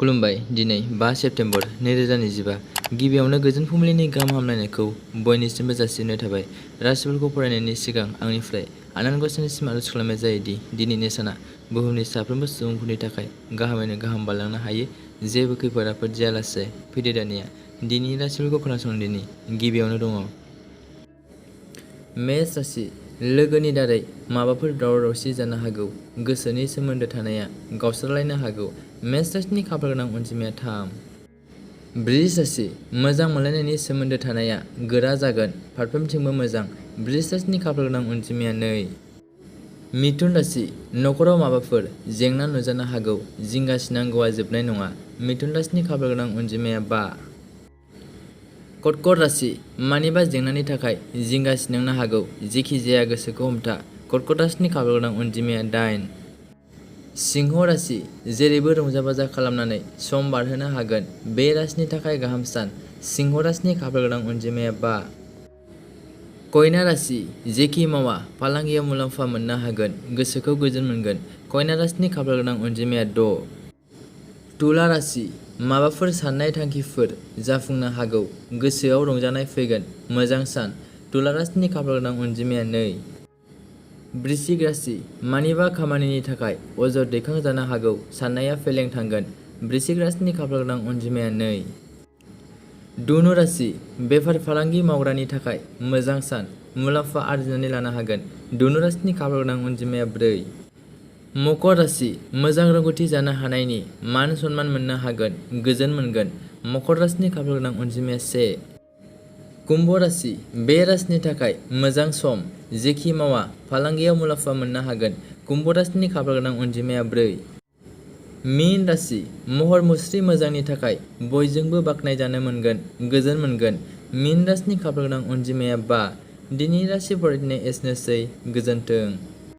खुलुमबाय। दिनै 5 सेप्तेम्बर 2025 गिबियावनो गोजोन फुंबिलिनि गाहाम हामलायनायखौ बयनिसिमबो जासिहरनाय थाबाय। राशिफोरखौ फरायनायनि सिगां आंनिफ्राय आनान गसाइनिसिम आरज खालामनाय जायोदि दिनैनि साना बुहुमनि साफ्रोमबो सुबुंफोरनि थाखाय गाहामैनो गाहाम बारलांनो हायो। जेबो खैफोद आफोद जायालासे फैदो दानिया दिनैनि राशिफोरखौ खोनासंदिनि। गिबियावनो दङ मेष राशि। लोगोनि दारै माबाफोर दावराव दावसि जानो हागौ। गोसोनि सोमोन्दो थानाया गावस्रालायनो हागौ। मेष राशिनि खाफाल गोनां अनजिमाया 3। वृष राशि। मोजां मोनलायनायनि सोमोन्दो थानाया गोरा जागोन। फारफ्रोमथिंबो मोजां। वृष राशिनि खाफाल गोनां अनजिमाया 2। मिथुन राशि। नखराव माबाफोर जेंना नुजानो हागौ। जिंगासिनांगौआ जोबनाय नङा। मिथुन राशिनि खाफाल गोनां अनजिमाया 5। कर्कट राशि। मानिबा जेंनानि थाखाय जिंगासिनांनो हागौ। जेखि जाया गोसोखौ हमथा। कर्कट राशिनि खाफाल गोनां अनजिमाया 8। सिंह राशि। जेरैबो रंजा-बाजा खालामनानै सम बारहोनो हागोन। बे राशिनि थाखाय गाहाम सान। सिंह राशिनि खाफाल गोनां अनजिमाया 5। कन्या राशि। जेखि मावा फालांगियाव मुलाम्फा मोननो हागोन। गोसोखौ गोजोन मोनगोन। कन्या राशिनि खाफाल गोनां अनजिमाया 6। तुला राशि। माबाफोर साननाय थांखिफोर जाफुंनो हागौ। गोसोआव रंजानाय फैगोन। मोजां सान। तुला राशिनि खाफाल गोनां अनजिमाया 2। वृश्चिक राशि। मानिबा खामानिनि थाखाय अजद दैखांजानो हागौ। साननाया फेलें थांगोन। वृश्चिक राशिनि खाफाल गोनां अनजिमाया 2। धनु राशि। बेफार फालांगि मावग्रानि थाखाय मोजां सान। मुलाम्फा आरजिनानै लानो हागोन। धनु राशिनि खाफाल गोनां अनजिमाया 4। मकर राशि। मोजां रोंगौथि जानो हानायनि मान सन्मान मोननो हागोन। गोजोन मोनगोन। मकर राशिनि खाफाल गोनां अनजिमाया 1। कुम्भ राशि। बे राशिनि थाखाय मोजां सम। जेखि मावा फालांगियाव मुलाम्फा मोननो हागोन। कुम्भ राशिनि खाफाल गोनां अनजिमाया 4। मीन राशि। महर मुस्रि मोजांनि थाखाय बयजोंबो बाख्नायजानो मोनगोन। गोजोन मोनगोन। मीन राशिनि खाफाल गोनां अनजिमाया 5। दिनैनि राशि फरायनाया एसेनोसै। गोजोन्थों।